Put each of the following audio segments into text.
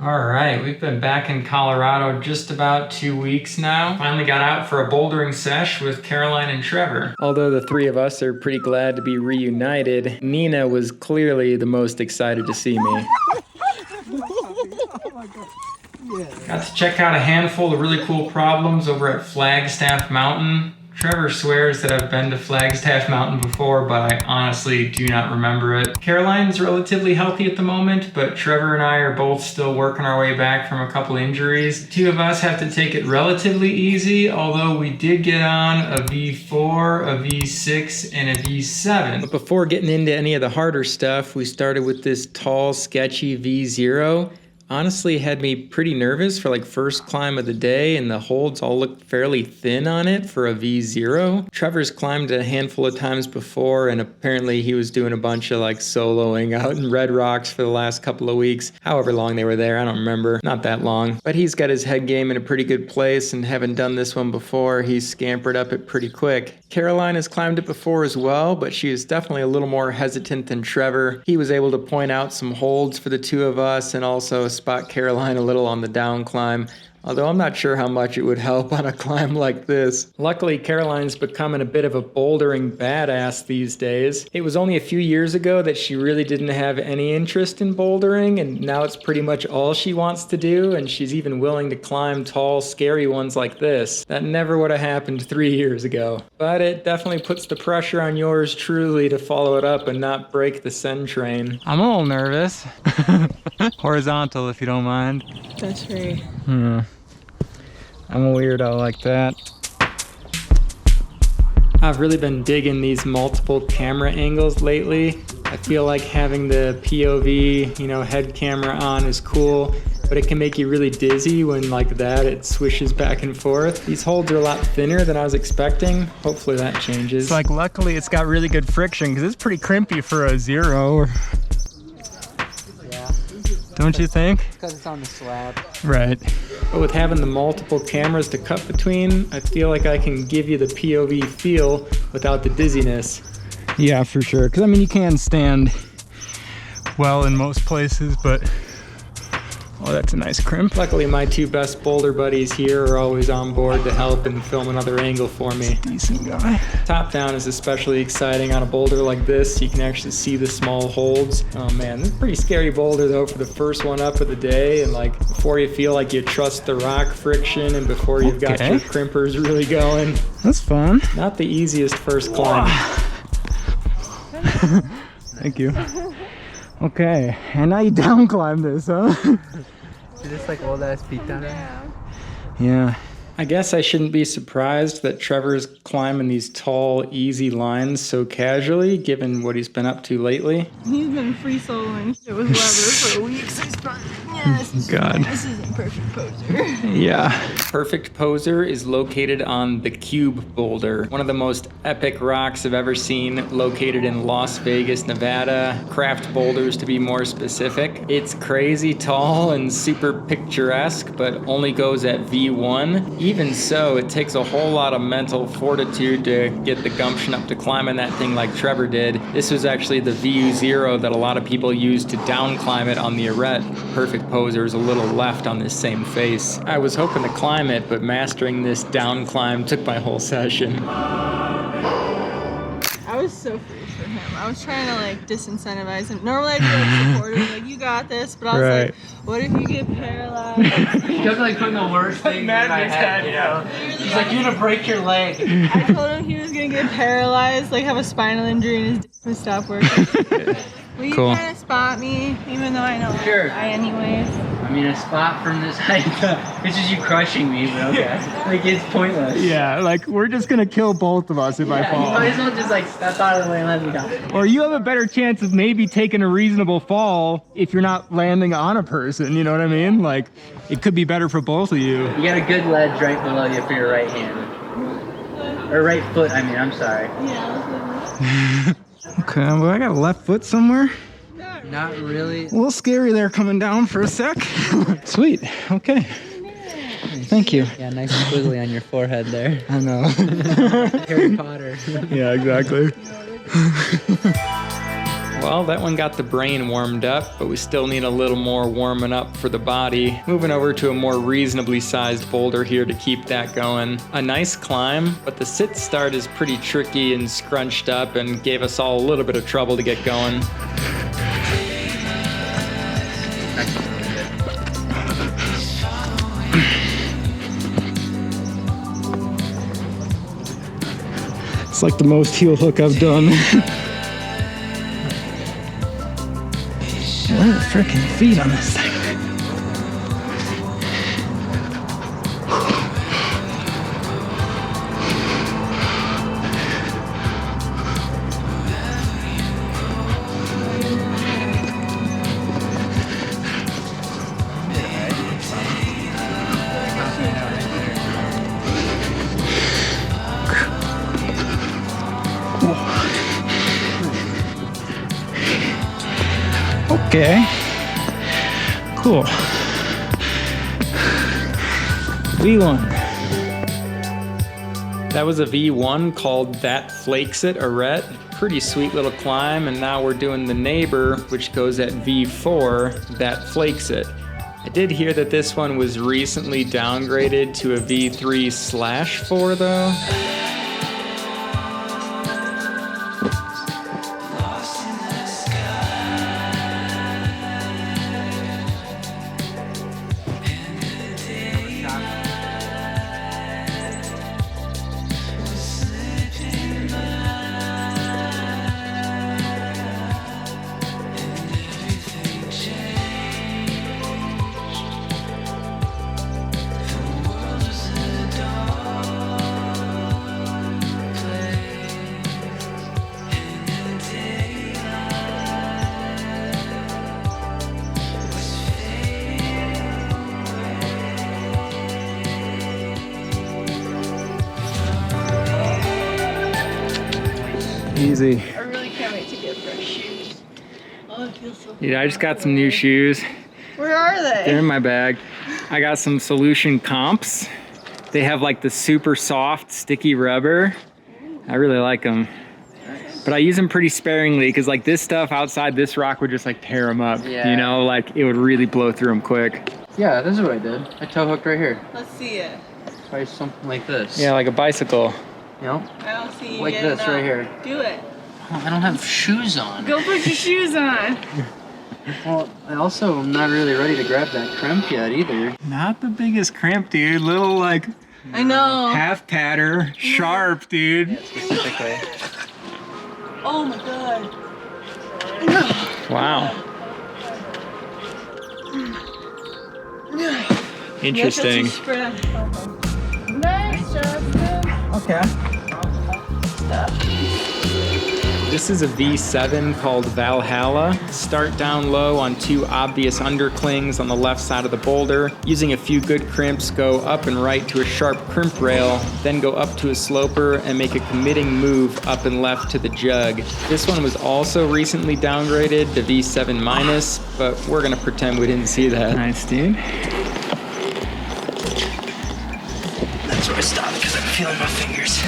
All right, we've been back in Colorado just about 2 weeks now. Finally got out for a bouldering sesh with Caroline and Trevor. Although the three of us are pretty glad to be reunited, Nina was clearly the most excited to see me. Got to check out a handful of really cool problems over at Flagstaff Mountain. Trevor swears that I've been to Flagstaff Mountain before, but I honestly do not remember it. Caroline's relatively healthy at the moment, but Trevor and I are both still working our way back from a couple injuries. The two of us have to take it relatively easy, although we did get on a V4, a V6, and a V7. But before getting into any of the harder stuff, we started with this tall, sketchy V0. Honestly had me pretty nervous for like first climb of the day, and the holds all looked fairly thin on it for a V0. Trevor's climbed a handful of times before, and apparently he was doing a bunch of like soloing out in Red Rocks for the last couple of weeks. However long they were there, I don't remember. Not that long. But he's got his head game in a pretty good place, and having done this one before, he's scampered up it pretty quick. Caroline has climbed it before as well, but she is definitely a little more hesitant than Trevor. He was able to point out some holds for the two of us and also spot Caroline a little on the down climb, although I'm not sure how much it would help on a climb like this. Luckily, Caroline's becoming a bit of a bouldering badass these days. It was only a few years ago that she really didn't have any interest in bouldering, and now it's pretty much all she wants to do, and she's even willing to climb tall, scary ones like this. That never would have happened 3 years ago. But it definitely puts the pressure on yours truly to follow it up and not break the send train. I'm a little nervous. Horizontal, if you don't mind. That's right. I'm a weirdo like that. I've really been digging these multiple camera angles lately. I feel like having the POV, head camera on is cool, but it can make you really dizzy when like that, it swishes back and forth. These holds are a lot thinner than I was expecting. Hopefully that changes. It's like luckily it's got really good friction because it's pretty crimpy for a 0. Don't you think? Because it's on the slab. Right. But with having the multiple cameras to cut between, I feel like I can give you the POV feel without the dizziness. Yeah, for sure. Because I mean, you can stand well in most places, but oh, that's a nice crimp. Luckily, my two best boulder buddies here are always on board to help and film another angle for me. Decent guy. Top down is especially exciting on a boulder like this. You can actually see the small holds. Oh man, this is a pretty scary boulder though for the first one up of the day, and like before you feel like you trust the rock friction and before you've got your crimpers really going. That's fun. Not the easiest first climb. Thank you. Okay, and now you down climb this, huh? Is this like old ass pita? Yeah. I guess I shouldn't be surprised that Trevor's climbing these tall, easy lines so casually, given what he's been up to lately. He's been free soloing it with leather for weeks. He's fun. Yes. God. This isn't Perfect Poser. Yeah. Perfect Poser is located on the Cube Boulder, one of the most epic rocks I've ever seen, located in Las Vegas, Nevada. Craft Boulders, to be more specific. It's crazy tall and super picturesque, but only goes at V1. Even so, it takes a whole lot of mental fortitude to get the gumption up to climbing that thing like Trevor did. This was actually the VU0 that a lot of people use to down climb it on the arete. Perfect Poser is a little left on this same face. I was hoping to climb it, but mastering this down climb took my whole session. I was so freaked for him. I was trying to like disincentivize him. Normally I'd be like supportive, like you got this, but I was like, what if you get paralyzed? He kept like putting the worst thing in my head, you know? He's like, you're gonna break your leg. I told him he was gonna get paralyzed, like have a spinal injury and his dick would stop working. Will you kind of spot me, even though I know I anyways? I mean, a spot from this height, it's just you crushing me, but okay. Like, it's pointless. Yeah, like, we're just gonna kill both of us if I fall. You might as well just, like, step out of the way and let me down. Or you have a better chance of maybe taking a reasonable fall if you're not landing on a person, you know what I mean? Like, it could be better for both of you. You got a good ledge right below you for your right hand. Or right foot, I mean, I'm sorry. Yeah, okay, well, I got a left foot somewhere. Not really. A little scary there coming down for a sec. Sweet, okay. Thank you. Yeah, nice squiggly on your forehead there. I know. Harry Potter. Yeah, exactly. Well, that one got the brain warmed up, but we still need a little more warming up for the body. Moving over to a more reasonably sized boulder here to keep that going. A nice climb, but the sit start is pretty tricky and scrunched up and gave us all a little bit of trouble to get going. It's like the most heel hook I've done. What are the freaking feet on this thing? Okay, cool. V1. That was a V1 called That Flakes It, Arret. Pretty sweet little climb, and now we're doing the neighbor, which goes at V4, That Flakes It. I did hear that this one was recently downgraded to a V3/4 though. Easy. I really can't wait to get fresh shoes. Oh, it feels so Yeah, I just got some new shoes. Where are They're they? in my bag. I got some Solution Comps. They have like the super soft, sticky rubber. I really like them. But I use them pretty sparingly because like this stuff outside this rock would just like tear them up. Yeah. You know, like it would really blow through them quick. Yeah, this is what I did. I toe hooked right here. Let's see it. Try something like this. Yeah, like a bicycle. You know? I don't see you Like getting this up. right here. Do it. Oh, I don't have shoes on. Go put your shoes on. Well, I also am not really ready to grab that crimp yet either. Not the biggest crimp, dude. Little like I know. half patter, sharp, dude. Yeah, specifically. Oh my god. Wow. Interesting. Nice, Justin. Okay. This is a V7 called Valhalla. Start down low on 2 obvious underclings on the left side of the boulder. Using a few good crimps, go up and right to a sharp crimp rail, then go up to a sloper and make a committing move up and left to the jug. This one was also recently downgraded to V7 minus, but we're gonna pretend we didn't see that. Nice, dude. That's where I stopped because I'm feeling my fingers.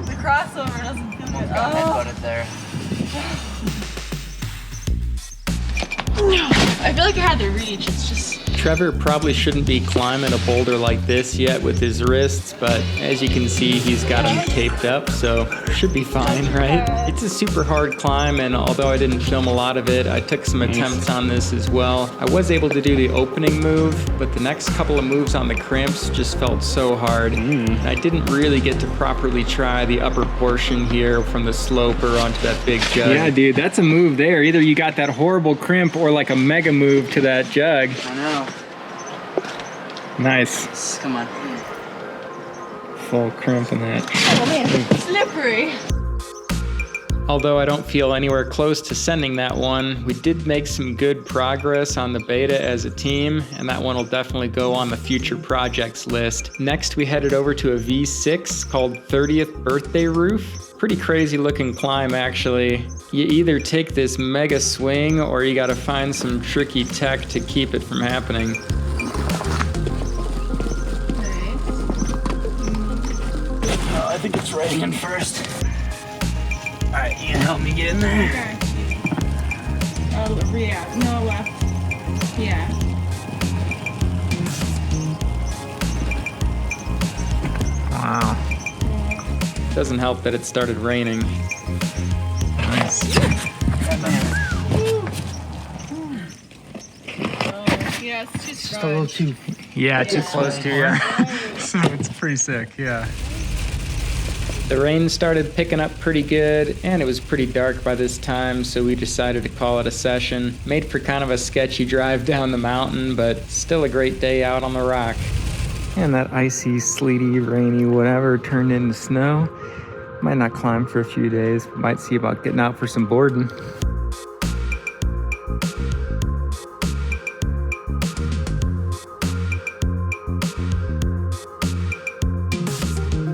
The crossover doesn't feel good. Got it there. I feel like I had the reach. It's just. Trevor probably shouldn't be climbing a boulder like this yet with his wrists, but as you can see, he's got them taped up, so should be fine, right? It's a super hard climb, and although I didn't film a lot of it, I took some attempts on this as well. I was able to do the opening move, but the next couple of moves on the crimps just felt so hard. I didn't really get to properly try the upper portion here from the sloper onto that big jug. Yeah, dude, that's a move there. Either you got that horrible crimp or like a mega move to that jug. I know. Nice. Come on. Full crimp in that. Oh man, slippery. Although I don't feel anywhere close to sending that one, we did make some good progress on the beta as a team, and that one will definitely go on the future projects list. Next, we headed over to a V6 called 30th Birthday Roof. Pretty crazy looking climb, actually. You either take this mega swing or you gotta find some tricky tech to keep it from happening. I think it's right in first. Alright, you gonna help me get in there? Okay. Oh, yeah. No, left. Yeah. Wow. Doesn't help that it started raining. Nice. Yeah, it's just A little too. Yeah, too close to you. So it's pretty sick, yeah. The rain started picking up pretty good, and it was pretty dark by this time, so we decided to call it a session. Made for kind of a sketchy drive down the mountain, but still a great day out on the rock. And that icy, sleety, rainy, whatever turned into snow. Might not climb for a few days. Might see about getting out for some boarding.